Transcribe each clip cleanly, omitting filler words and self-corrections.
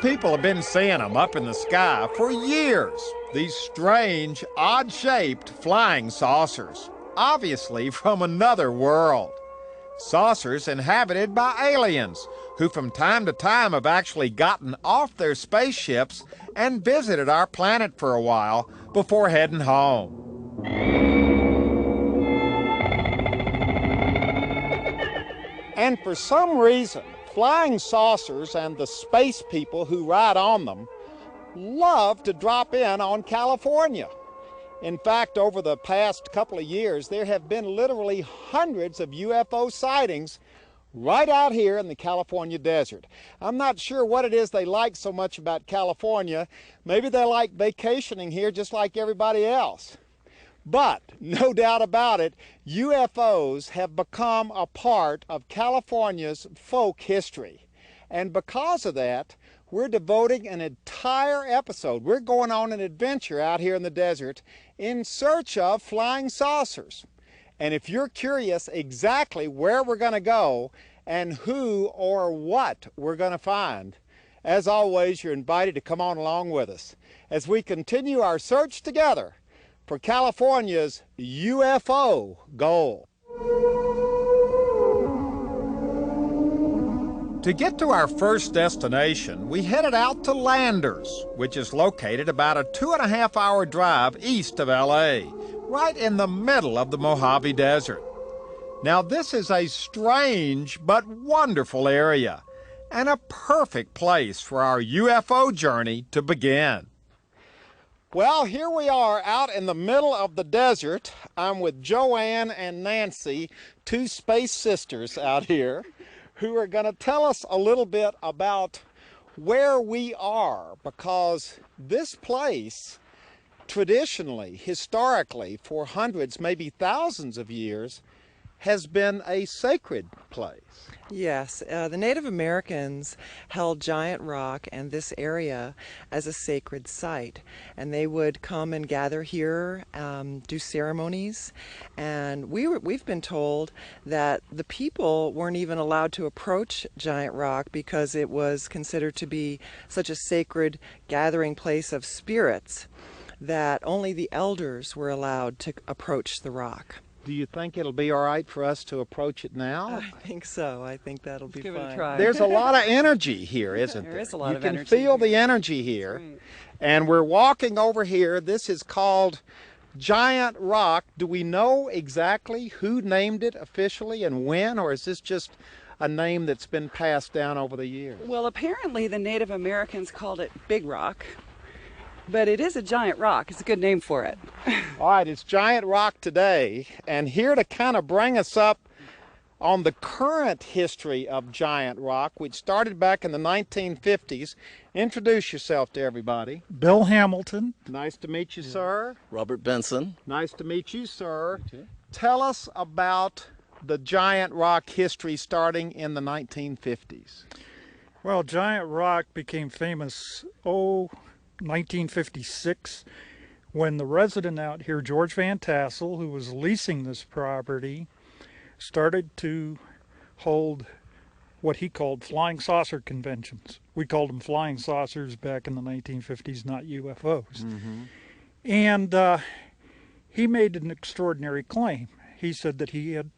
people have been seeing them up in the sky for years. These strange, odd-shaped flying saucers, obviously from another world. Saucers inhabited by aliens, who from time to time have actually gotten off their spaceships and visited our planet for a while before heading home. And for some reason, flying saucers and the space people who ride on them love to drop in on California. In fact, over the past couple of years, there have been literally hundreds of UFO sightings right out here in the California desert. I'm not sure what it is they like so much about California. Maybe they like vacationing here just like everybody else. But no doubt about it, UFOs have become a part of California's folk history. And because of that, we're devoting an entire episode. We're going on an adventure out here in the desert in search of flying saucers. And if you're curious exactly where we're going to go and who or what we're going to find, as always, you're invited to come on along with us as we continue our search together for California's UFO goal. To get to our first destination, we headed out to Landers, which is located about a 2.5-hour drive east of LA, right in the middle of the Mojave Desert. Now, this is a strange but wonderful area, and a perfect place for our UFO journey to begin. Well, here we are out in the middle of the desert. I'm with Joanne and Nancy, two space sisters out here, who are going to tell us a little bit about where we are, because this place, traditionally, historically, for hundreds, maybe thousands of years, has been a sacred place. Yes, the Native Americans held Giant Rock and this area as a sacred site, and they would come and gather here, do ceremonies, and we've been told that the people weren't even allowed to approach Giant Rock because it was considered to be such a sacred gathering place of spirits that only the elders were allowed to approach the rock. Do you think it'll be all right for us to approach it now? I think so. I think that'll be fine. Give it a try. There's a lot of energy here, isn't there? There is a lot of energy. You can feel the energy here. Right. And we're walking over here. This is called Giant Rock. Do we know exactly who named it officially and when, or is this just a name that's been passed down over the years? Well, apparently the Native Americans called it Big Rock, but it is a giant rock. It's a good name for it. All right, it's Giant Rock today, and here to kind of bring us up on the current history of Giant Rock, which started back in the 1950s. Introduce yourself to everybody. Bill Hamilton. Nice to meet you, sir. Robert Benson. Nice to meet you, sir. Tell us about the Giant Rock history starting in the 1950s. Well, Giant Rock became famous, 1956, when the resident out here, George Van Tassel, who was leasing this property, started to hold what he called flying saucer conventions. We called them flying saucers back in the 1950s, not UFOs. Mm-hmm. And he made an extraordinary claim. He said that he had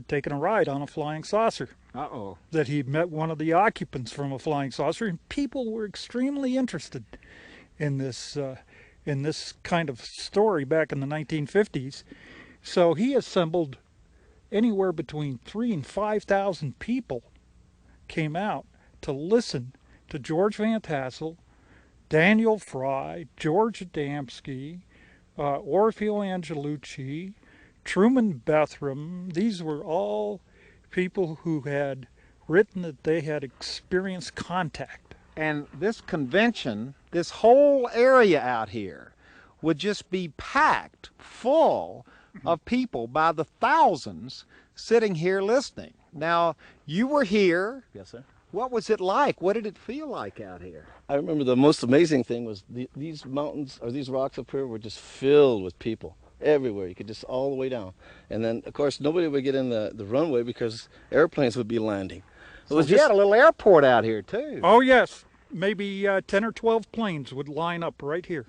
taken a ride on a flying saucer. Uh-oh. That he met one of the occupants from a flying saucer, and people were extremely interested in this kind of story back in the 1950s. So he assembled anywhere between 3,000 and 5,000 people came out to listen to George Van Tassel, Daniel Fry, George Adamski, Orfeo Angelucci, Truman Bethram. These were all people who had written that they had experienced contact. And this convention, this whole area out here, would just be packed full of people by the thousands sitting here listening. Now, you were here. Yes, sir. What was it like? What did it feel like out here? I remember the most amazing thing was these mountains, or these rocks up here, were just filled with people everywhere. You could just all the way down. And then, of course, nobody would get in the runway because airplanes would be landing. So you had a little airport out here, too. Oh, yes. maybe 10 or 12 planes would line up right here.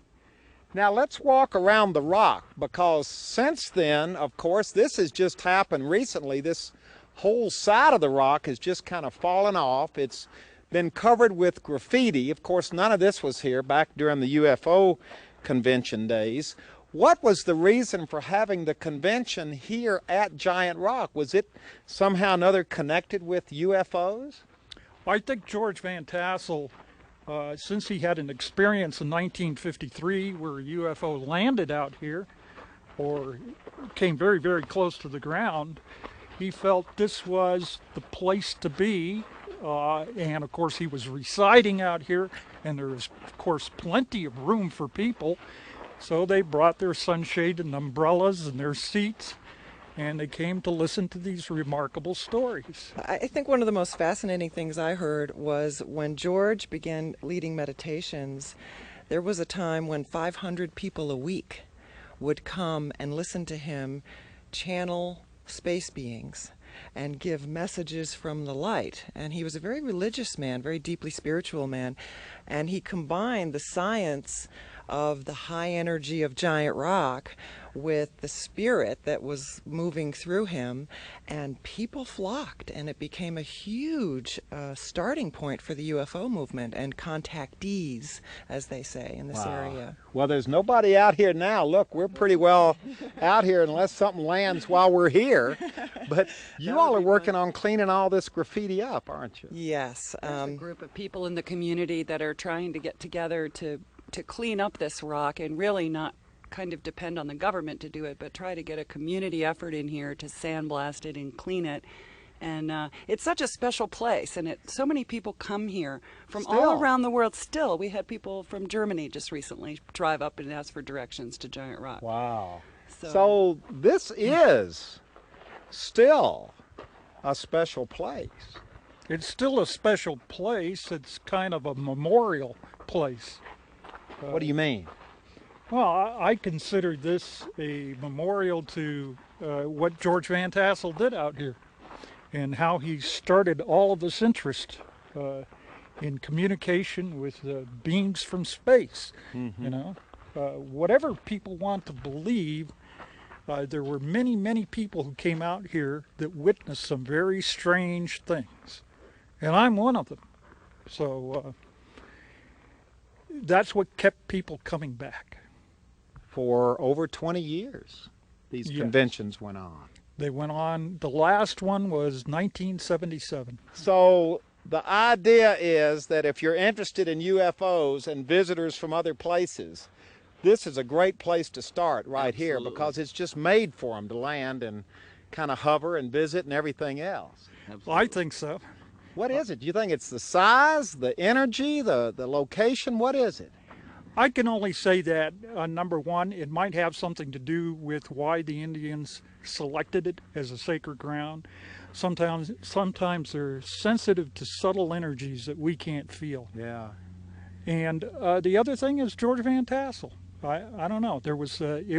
Now let's walk around the rock, because since then, of course, this has just happened recently. This whole side of the rock has just kind of fallen off. It's been covered with graffiti. Of course, none of this was here back during the UFO convention days. What was the reason for having the convention here at Giant Rock? Was it somehow or another connected with UFOs? I think George Van Tassel, since he had an experience in 1953 where a UFO landed out here, or came very, very close to the ground, he felt this was the place to be. And of course he was residing out here, and there was of course plenty of room for people, so they brought their sunshade and umbrellas and their seats, and they came to listen to these remarkable stories. I think one of the most fascinating things I heard was when George began leading meditations, there was a time when 500 people a week would come and listen to him channel space beings and give messages from the light. And he was a very religious man, very deeply spiritual man, and he combined the science of the high energy of Giant Rock with the spirit that was moving through him, and people flocked, and it became a huge starting point for the UFO movement and contactees, as they say, in this area. Well, there's nobody out here now. Look, we're pretty well out here unless something lands while we're here. But you all are working on cleaning all this graffiti up, aren't you? Yes. There's a group of people in the community that are trying to get together to clean up this rock, and really not kind of depend on the government to do it, but try to get a community effort in here to sandblast it and clean it. And it's such a special place, and so many people come here from all around the world. Still, we had people from Germany just recently drive up and ask for directions to Giant Rock. Wow. So this is still a special place. It's still a special place. It's kind of a memorial place. What do you mean? Well, I consider this a memorial to what George Van Tassel did out here, and how he started all of this interest in communication with beings from space. You know, whatever people want to believe, there were many, many people who came out here that witnessed some very strange things, and I'm one of them. So that's what kept people coming back. For over 20 years, these conventions went on. They went on. The last one was 1977. So the idea is that if you're interested in UFOs and visitors from other places, this is a great place to start right here, because it's just made for them to land and kind of hover and visit and everything else. Well, I think so. What is it? Do you think it's the size, the energy, the location? What is it? I can only say that, number one, it might have something to do with why the Indians selected it as a sacred ground. Sometimes they're sensitive to subtle energies that we can't feel. Yeah. And the other thing is George Van Tassel. I don't know. It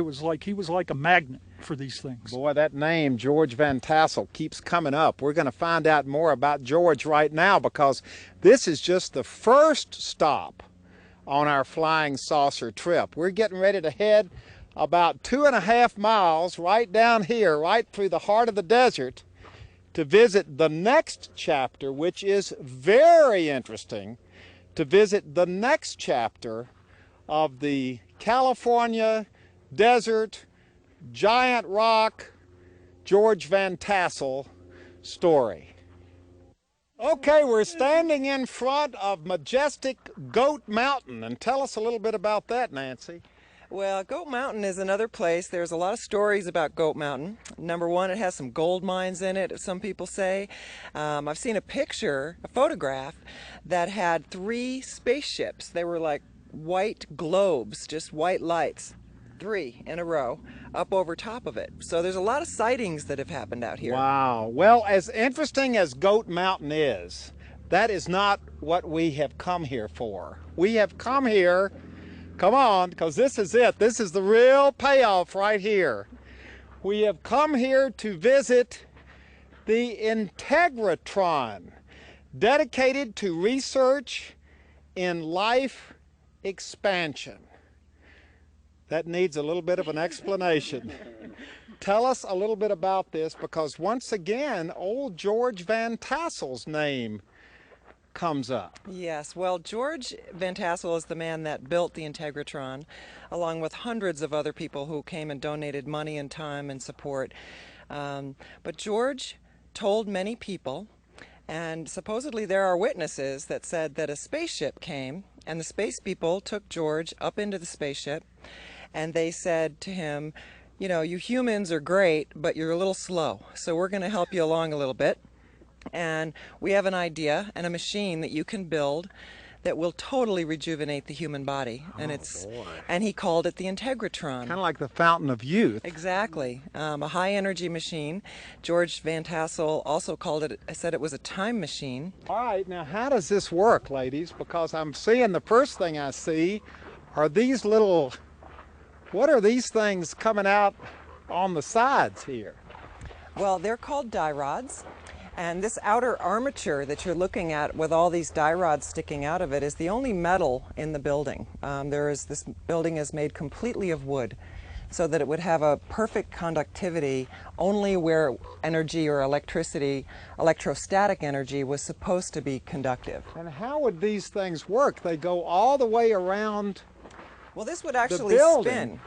was like he was like a magnet for these things. Boy, that name, George Van Tassel, keeps coming up. We're going to find out more about George right now, because this is just the first stop on our flying saucer trip. We're getting ready to head about 2.5 miles right down here, right through the heart of the desert, to visit the next chapter, which is very interesting, to visit the next chapter of the California desert, Giant Rock, George Van Tassel story. Okay, we're standing in front of majestic Goat Mountain, and tell us a little bit about that, Nancy. Well, Goat Mountain is another place. There's a lot of stories about Goat Mountain. Number one, it has some gold mines in it, some people say. I've seen a photograph, that had 3 spaceships. They were like white globes, just white lights, 3 in a row, up over top of it. So there's a lot of sightings that have happened out here. Wow. Well, as interesting as Goat Mountain is, that is not what we have come here for. We have come here, come on, because this is it. This is the real payoff right here. We have come here to visit the Integratron, dedicated to research in life expansion. That needs a little bit of an explanation. Tell us a little bit about this, because once again, old George Van Tassel's name comes up. Yes, well, George Van Tassel is the man that built the Integratron, along with hundreds of other people who came and donated money and time and support. But George told many people, and supposedly there are witnesses that said that a spaceship came, and the space people took George up into the spaceship, and they said to him, you know, you humans are great, but you're a little slow, so we're going to help you along a little bit. And we have an idea and a machine that you can build that will totally rejuvenate the human body. And and he called it the Integratron. Kind of like the fountain of youth. Exactly. A high energy machine. George Van Tassel also called it, said it was a time machine. All right, now how does this work, ladies? Because I'm seeing, the first thing I see are these little, what are these things coming out on the sides here? Well, they're called die rods. And this outer armature that you're looking at with all these die rods sticking out of it is the only metal in the building. This building is made completely of wood, so that it would have a perfect conductivity only where energy or electricity, electrostatic energy, was supposed to be conductive. And how would these things work? They go all the way around. Well, this would actually spin.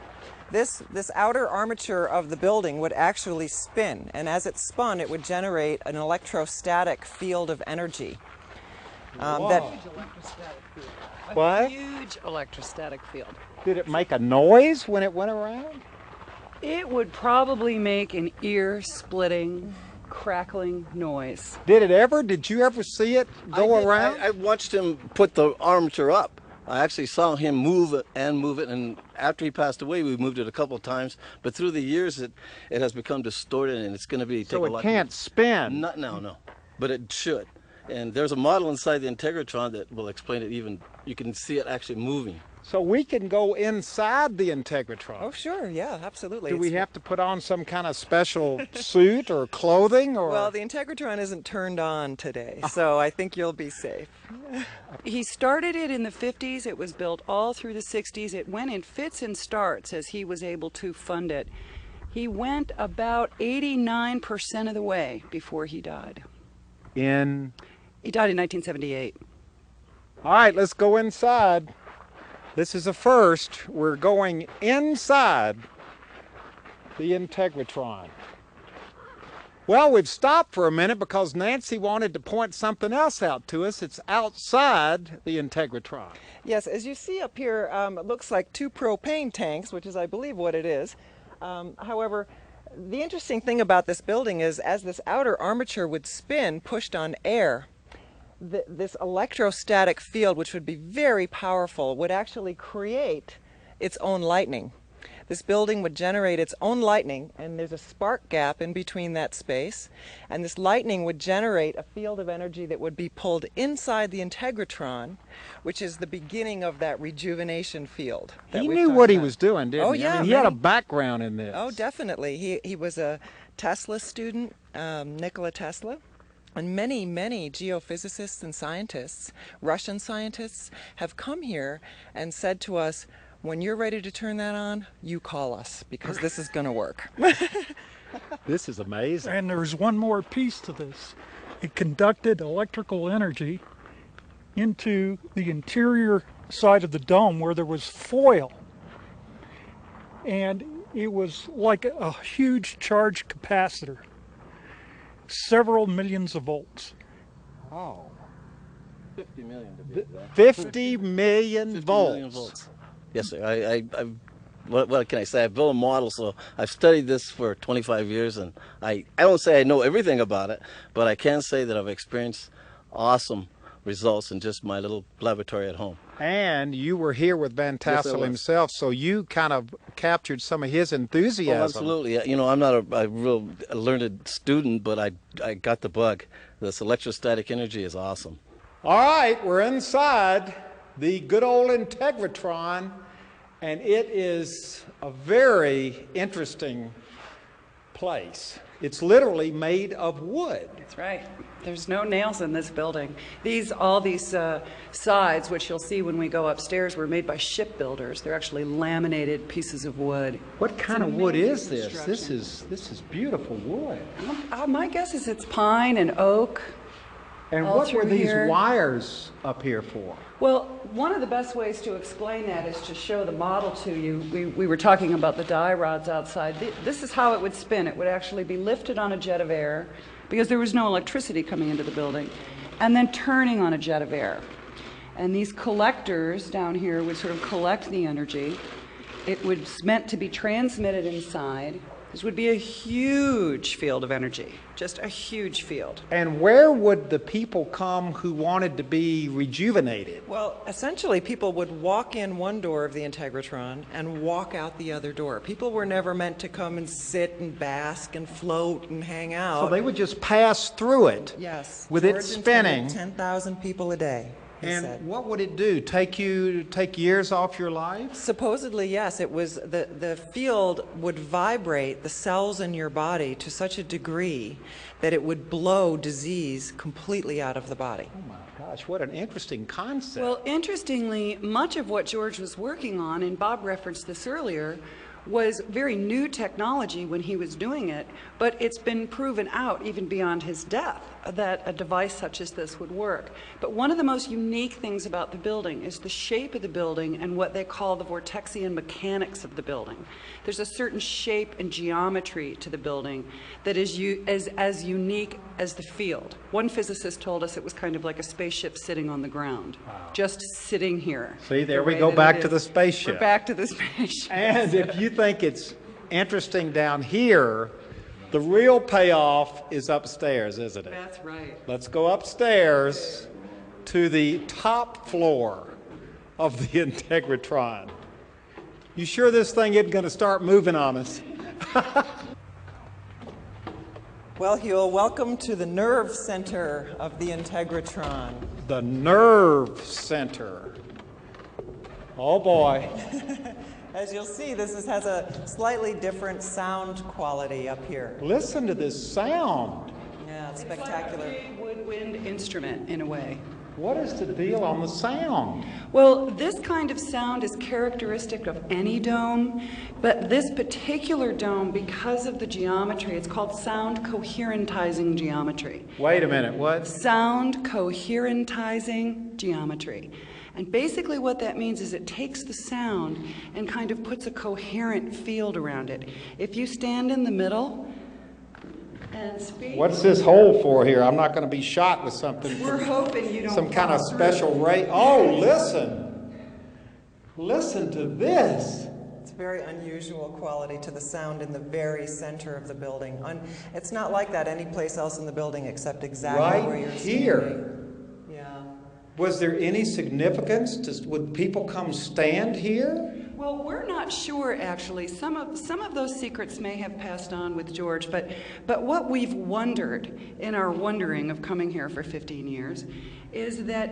This outer armature of the building would actually spin, and as it spun, it would generate an electrostatic field of energy. What? Huge electrostatic field. Did it make a noise when it went around? It would probably make an ear-splitting, crackling noise. Did you ever see it go around? I watched him put the armature up. I actually saw him move it, and after he passed away, we moved it a couple of times. But through the years, it has become distorted, and it's going to be. So it can't spin. No, but it should. And there's a model inside the Integratron that will explain it. Even you can see it actually moving. So we can go inside the Integratron. Oh, sure, yeah, absolutely. Do we have to put on some kind of special suit or clothing? Or? Well, the Integratron isn't turned on today, so I think you'll be safe. He started it in the 50s. It was built all through the 60s. It went in fits and starts as he was able to fund it. He went about 89% of the way before he died. He died in 1978. All right, let's go inside. This is a first. We're going inside the Integratron. Well, we've stopped for a minute because Nancy wanted to point something else out to us. It's outside the Integratron. Yes, as you see up here, it looks like 2 propane tanks, which is, I believe, what it is. However, the interesting thing about this building is as this outer armature would spin, pushed on air, this electrostatic field, which would be very powerful, would actually create its own lightning. This building would generate its own lightning, and there's a spark gap in between that space, and this lightning would generate a field of energy that would be pulled inside the Integratron, which is the beginning of that rejuvenation field. He knew what he was doing, didn't he? Oh, yeah. I mean, he had a background in this. Oh, definitely. He was a Tesla student, Nikola Tesla. And many, many geophysicists and scientists, Russian scientists, have come here and said to us, when you're ready to turn that on, you call us, because this is going to work. This is amazing. And there's one more piece to this. It conducted electrical energy into the interior side of the dome where there was foil. And it was like a huge charge capacitor. Several millions of volts. Oh. 50 million to be exact. 50 million 50 volts. million volts. Yes, sir. What can I say? I built a model, so I've studied this for 25 years, and I don't say I know everything about it, but I can say that I've experienced awesome results in just my little laboratory at home. And you were here with Van Tassel himself, so you kind of captured some of his enthusiasm. Oh, absolutely. You know, I'm not a real learned student, but I got the bug. This electrostatic energy is awesome. All right, we're inside the good old Integratron, and it is a very interesting place. It's literally made of wood. That's right. There's no nails in this building. All these sides, which you'll see when we go upstairs, were made by shipbuilders. They're actually laminated pieces of wood. What kind of wood is this? This is beautiful wood. My guess is it's pine and oak. And what were these wires up here for? Well, one of the best ways to explain that is to show the model to you. We were talking about the die rods outside. This is how it would spin. It would actually be lifted on a jet of air because there was no electricity coming into the building, and then turning on a jet of air. And these collectors down here would sort of collect the energy. It was meant to be transmitted inside. This would be a huge field of energy, just a huge field. And where would the people come who wanted to be rejuvenated? Well, essentially, people would walk in one door of the Integratron and walk out the other door. People were never meant to come and sit and bask and float and hang out. So they would just pass through it. Yes. With it spinning. 10,000 people a day. And what would it do? Take years off your life? Supposedly, yes. It was the field would vibrate the cells in your body to such a degree that it would blow disease completely out of the body. Oh my gosh, what an interesting concept. Well, interestingly, much of what George was working on, and Bob referenced this earlier, was very new technology when he was doing it, but it's been proven out even beyond his death that a device such as this would work. But one of the most unique things about the building is the shape of the building and what they call the vortexian mechanics of the building. There's a certain shape and geometry to the building that is as unique as the field. One physicist told us it was kind of like a spaceship sitting on the ground, just sitting here. See, there we go back to the spaceship. We're back to the spaceship. And if you think it's interesting down here, the real payoff is upstairs, isn't it? That's right. Let's go upstairs to the top floor of the Integratron. You sure this thing isn't going to start moving on us? Well, Huell, welcome to the nerve center of the Integratron. The nerve center. Oh boy. As you'll see, this has a slightly different sound quality up here. Listen to this sound. Yeah, it's spectacular. It's like a woodwind instrument in a way. What is the deal on the sound? Well, this kind of sound is characteristic of any dome, but this particular dome, because of the geometry, it's called sound coherentizing geometry. Wait a minute, what? Sound coherentizing geometry. And basically what that means is it takes the sound and kind of puts a coherent field around it. If you stand in the middle and speak... What's this hole for here? I'm not going to be shot with something. We're hoping you don't... Some kind of special ray. Oh, listen. Listen to this. It's very unusual quality to the sound in the very center of the building. It's not like that any place else in the building except exactly where you're standing. Here. Was there any significance? Would people come stand here? Well, we're not sure, actually. Some of those secrets may have passed on with George, but what we've wondered in our wondering of coming here for 15 years is that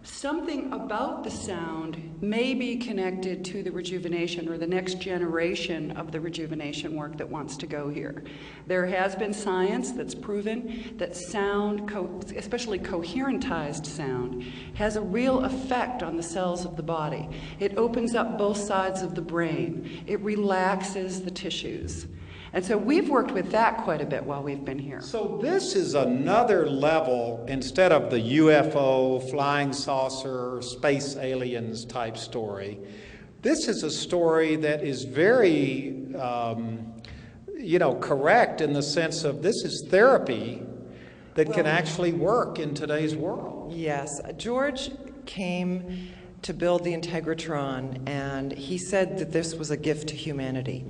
something about the sound may be connected to the rejuvenation or the next generation of the rejuvenation work that wants to go here. There has been science that's proven that sound, especially coherentized sound, has a real effect on the cells of the body. It opens up both sides of the brain. It relaxes the tissues. And so we've worked with that quite a bit while we've been here. So this is another level, instead of the UFO, flying saucer, space aliens type story. This is a story that is very, correct in the sense of this is therapy that can actually work in today's world. Yes. George came to build the Integratron, and he said that this was a gift to humanity.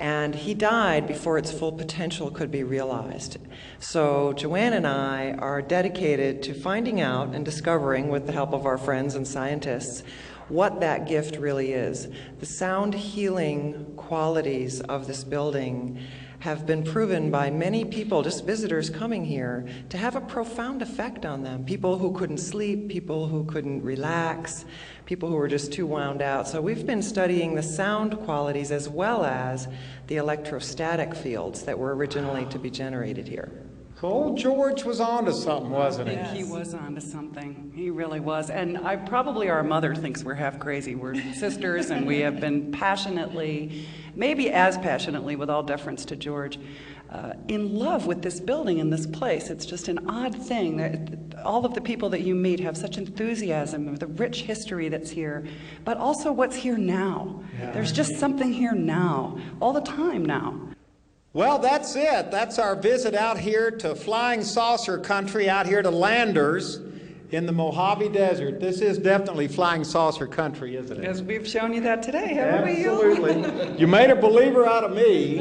And he died before its full potential could be realized. So Joanne and I are dedicated to finding out and discovering, with the help of our friends and scientists, what that gift really is. The sound healing qualities of this building have been proven by many people, just visitors coming here, to have a profound effect on them. People who couldn't sleep, people who couldn't relax, people who were just too wound out. So we've been studying the sound qualities as well as the electrostatic fields that were originally to be generated here. So old George was onto something, wasn't he? I think he was onto something. He really was. And probably our mother thinks we're half crazy. We're sisters, and we have been passionately, maybe as passionately, with all deference to George, in love with this building and this place. It's just an odd thing that all of the people that you meet have such enthusiasm of the rich history that's here, but also what's here now. Yeah. There's just something here now, all the time now. Well, that's it. That's our visit out here to flying saucer country, out here to Landers in the Mojave Desert. This is definitely flying saucer country, isn't it? Yes, we've shown you that today, haven't we? Absolutely. You made a believer out of me.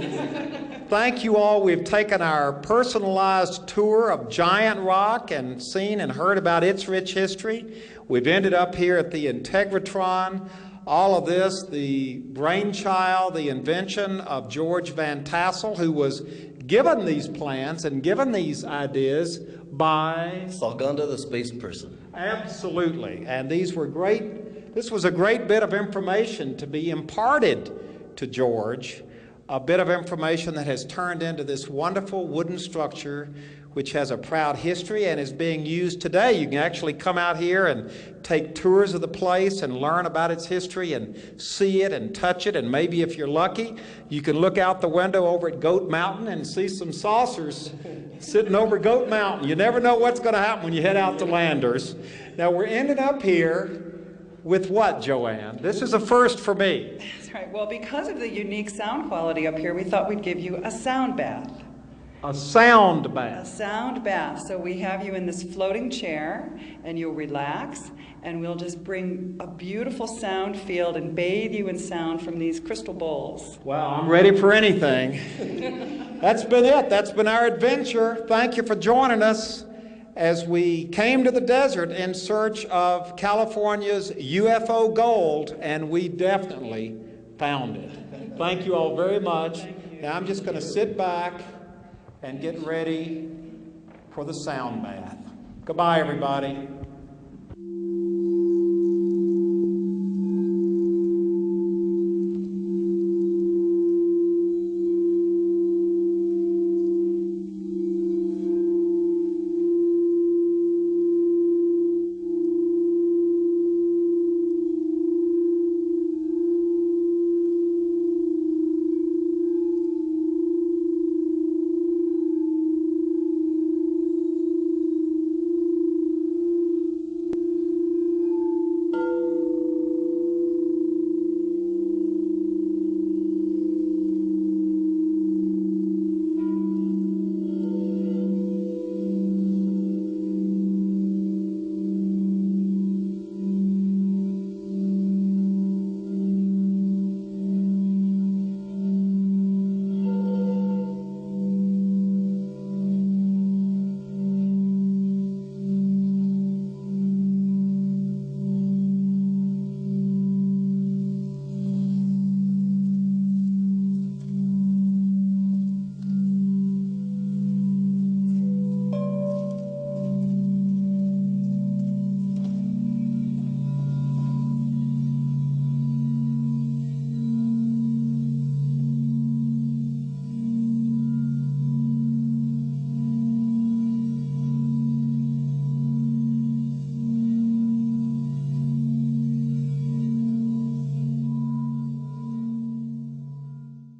Thank you all. We've taken our personalized tour of Giant Rock and seen and heard about its rich history. We've ended up here at the Integratron. All of this, the brainchild, the invention of George Van Tassel, who was given these plans and given these ideas by Salganda, the space person. Absolutely. And these were great. This was a great bit of information to be imparted to George, a bit of information that has turned into this wonderful wooden structure which has a proud history and is being used today. You can actually come out here and take tours of the place and learn about its history and see it and touch it, and maybe if you're lucky, you can look out the window over at Goat Mountain and see some saucers sitting over Goat Mountain. You never know what's going to happen when you head out to Landers. Now we're ending up here with what, Joanne? This is a first for me. That's right. Well, because of the unique sound quality up here, we thought we'd give you a sound bath. A sound bath. A sound bath. So we have you in this floating chair, and you'll relax, and we'll just bring a beautiful sound field and bathe you in sound from these crystal bowls. Wow, I'm ready for anything. That's been it. That's been our adventure. Thank you for joining us as we came to the desert in search of California's UFO gold, and we definitely found it. Thank you all very much. Now I'm just going to sit back and get ready for the sound bath. Goodbye, everybody.